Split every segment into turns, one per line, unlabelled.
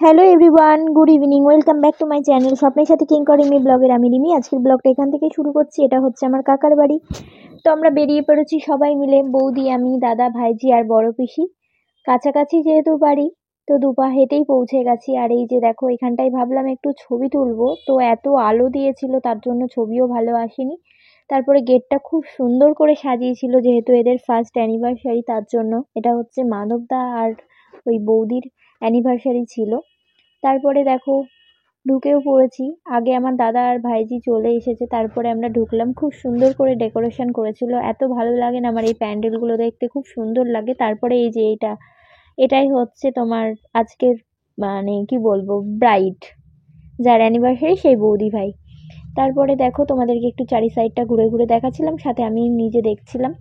Hello everyone, good evening, welcome back to my channel স্বপ্নের সাথে king করি me ব্লগের আমি রিমি। আজকের ব্লগটা এখান থেকে শুরু করছি। এটা হচ্ছে আমার কাকার বাড়ি। তো আমরা বেরিয়ে পড়েছি সবাই মিলে, বৌদি, আমি, দাদা, ভাইজি আর বড় পিসি। কাছাকাছি যেহেতু বাড়ি, তো দুপা হেঁটেই পৌঁছে গেছি। আর এই যে দেখো, এখানটায় ভাবলাম একটু ছবি তুলবো, তো এত আলো দিয়েছিল তার জন্য ছবিও ভালো আসেনি। তারপরে গেটটা খুব সুন্দর করে সাজিয়েছিল, যেহেতু এদের ফার্স্ট অ্যানিভার্সারি, তার জন্য। এটা হচ্ছে মাধবদা আর ওই বৌদির অ্যানিভার্সারি ছিল। তারপরে দেখো ঢুকেও পড়েছি। আগে আমার দাদা আর ভাইজি চলে এসেছে, তারপরে আমরা ঢুকলাম। খুব সুন্দর করে ডেকোরেশন করেছিল, এত ভালো লাগে না আমার এই প্যান্ডেলগুলো দেখতে, খুব সুন্দর লাগে। তারপরে এই যে এটাই হচ্ছে তোমার আজকের মানে কি বলবো ব্রাইড, যার অ্যানিভার্সারি, সেই বৌদি ভাই। তারপরে দেখো তোমাদেরকে একটু চারি সাইডটা ঘুরে ঘুরে দেখাচ্ছিলাম, সাথে আমি নিজে দেখছিলাম।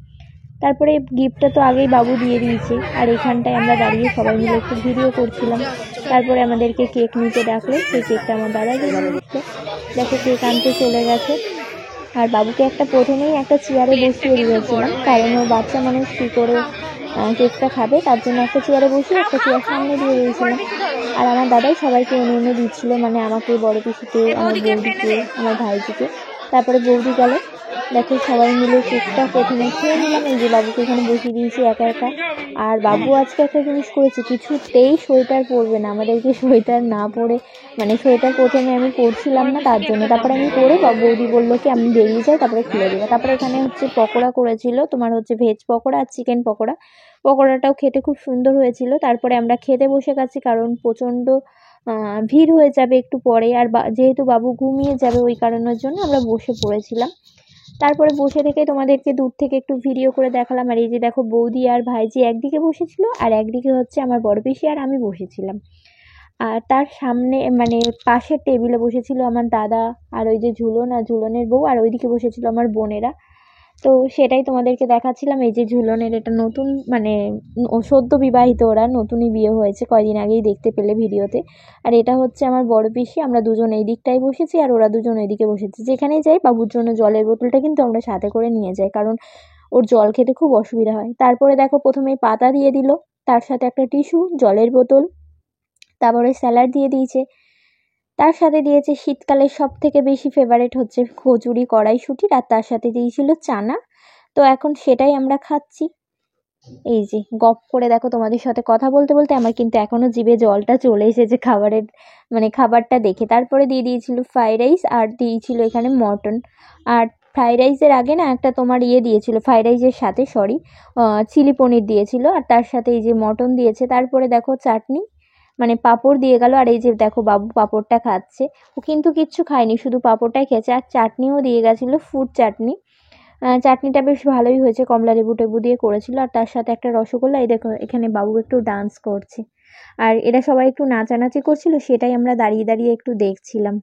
তারপরে গিফটটা তো আগেই বাবু দিয়ে দিয়েছে, আর এখানটায় আমরা দাঁড়িয়ে সবাই মিলে একটু ভিডিও করছিলাম। তারপরে আমাদেরকে কেক নিতে ডাকলো, সেই কেকটা আমার দাদা দিয়ে দিচ্ছিল। দেখো কেক আনতে চলে গেছে। আর বাবুকে প্রথমেই একটা চেয়ারে বসিয়ে দিয়েছিলাম, কারণ ও বাচ্চা মানুষ কী করে কেকটা খাবে, তার জন্য একটা চেয়ারে বসিয়ে একটা চেয়ার সামনে দিয়ে দিয়েছিলাম। আর আমার দাদাই সবাইকে এনে এনে দিচ্ছিল, মানে আমাকে, বড় পিসিকে, আমার বৌদিকে, আমার ভাইজিকে। তারপরে বৌদি গেল। দেখো সবাই মিলে কেকটা প্রথমে খেয়ে নিলাম। এই যে বাবুকে এখানে বসিয়ে দিয়েছি একা একা। আর বাবু আজকে একটা জিনিস করেছে, কিছুতেই সোয়েটার পরবে না, আমাদেরকে সোয়েটার না পরে, মানে সোয়েটার প্রথমে আমি পরছিলাম না, তার জন্য। তারপরে আমি পরে বৌদি বললো কি আমি বেরিয়ে যাই, তারপরে খুলে দেবো। তারপরে এখানে হচ্ছে পকোড়া করেছিল, তোমার হচ্ছে ভেজ পকোড়া আর চিকেন পকোড়া। পকোড়াটাও খেতে খুব সুন্দর হয়েছিল। তারপরে আমরা খেতে বসে গেছি, কারণ প্রচণ্ড ভিড় হয়ে যাবে একটু পরে। আর যেহেতু বাবু ঘুমিয়ে যাবে, ওই কারণের জন্য আমরা বসে পড়েছিলাম। তারপরে বসে থেকে তোমাদেরকে দূর থেকে একটু ভিডিও করে দেখালাম। আর এই যে দেখো বৌদি আর ভাইজি একদিকে বসেছিল, আর একদিকে হচ্ছে আমার বড় পিসি আর আমি বসেছিলাম। আর তার সামনে মানে পাশের টেবিলে বসেছিল আমার দাদা, আর ওই যে ঝুলন আর ঝুলনের বউ, আর ওইদিকে বসেছিল আমার বোনেরা। তো সেটাই তোমাদেরকে দেখাচ্ছিলাম। এই যে ঝুলনের এটা নতুন, মানে সদ্য বিবাহিত, ওরা নতুনই বিয়ে হয়েছে, কয়দিন আগেই দেখতে পেলে ভিডিওতে। আর এটা হচ্ছে আমার বড় পিসি। আমরা দুজন এই দিকটায় বসেছি, আর ওরা দুজন ওইদিকে বসেছে। যেখানেই যাই বাবুর জন্য জলের বোতলটা কিন্তু আমরা সাথে করে নিয়ে যাই, কারণ ওর জল খেতে খুব অসুবিধা হয়। তারপরে দেখো প্রথমেই পাতা দিয়ে দিল, তার সাথে একটা টিস্যু, জলের বোতল, তারপরে স্যালাড দিয়ে দিয়েছে। তার সাথে দিয়েছে শীতকালের সব থেকে বেশি ফেভারিট হচ্ছে কচুরি, কড়াইশুঁটির, আর তার সাথে দিয়েছিল চানা। তো এখন সেটাই আমরা খাচ্ছি। এই যে গপ করে দেখো, তোমাদের সাথে কথা বলতে বলতে আমার কিন্তু এখনো জিভে জলটা চলে এসেছে খাবারের, মানে খাবারটা দেখে। তারপরে দিয়ে দিয়েছিল ফ্রাইড রাইস, আর দিয়েছিল এখানে মটন। আর ফ্রাইড রাইসের আগে না একটা তোমার দিয়েছিল, ফ্রাইড রাইসের সাথে সরি, চিলি পনির দিয়েছিল, আর তার সাথে এই যে মটন দিয়েছে। তারপরে দেখো চাটনি, মানে পাঁপড় দিয়ে গেল। আর এই যে দেখো বাবু পাঁপড়টা খাচ্ছে, ও কিন্তু কিচ্ছু খায়নি, শুধু পাঁপড়টাই খেয়েছে। আর চাটনিও দিয়ে গেছিলো, ফ্রুট চাটনি। চাটনিটা বেশ ভালোই হয়েছে, কমলা লেবু টেবু দিয়ে করেছিল। আর তার সাথে একটা রসগোল্লা। এই দেখো এখানে বাবু একটু ডান্স করছে, আর এরা সবাই একটু নাচানাচি করছিল, সেটাই আমরা দাঁড়িয়ে দাঁড়িয়ে একটু দেখছিলাম।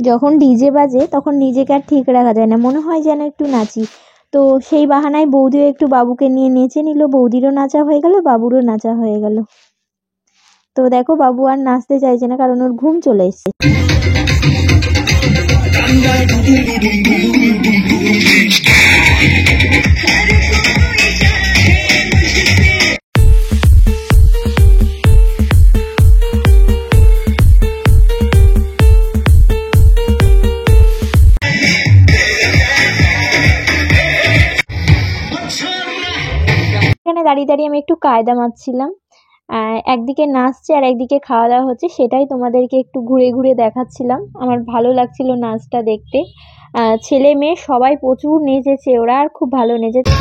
যখন ডিজে বাজে তখন নিজেকে আর ঠিক রাখা যায় না, মনে হয় যেন একটু নাচি। তো সেই বাহানায় বৌদিও একটু বাবুকে নিয়ে নেচে নিল, বৌদিরও নাচা হয়ে গেল, বাবুরও নাচা হয়ে গেল। তো দেখো বাবু আর নাচতে চাইছে না, কারণ ওর ঘুম চলে এসছে। এখানে দাঁড়িয়ে দাঁড়িয়ে আমি একটু কায়দা মারছিলাম। একদিকে নাচছে আর একদিকে খাওয়া দাওয়া হচ্ছে, সেটাই তোমাদেরকে একটু ঘুরে ঘুরে দেখাচ্ছিলাম। আমার ভালো লাগছিল নাচটা দেখতে। ছেলে মেয়ে সবাই প্রচুর নেচেছে, ওরা আর খুব ভালো নেচেছে।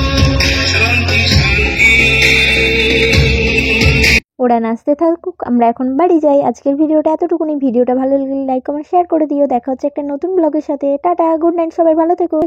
ওরা নাচতে থাকুক, আমরা এখন বাড়ি যাই। আজকের ভিডিওটা এতটুকুনি। ভিডিওটা ভালো লাগলে লাইক কমেন্ট শেয়ার করে দিও। দেখা হচ্ছে একটা নতুন ব্লগের সাথে। টাটা, গুড নাইট, সবাই ভালো থেকো।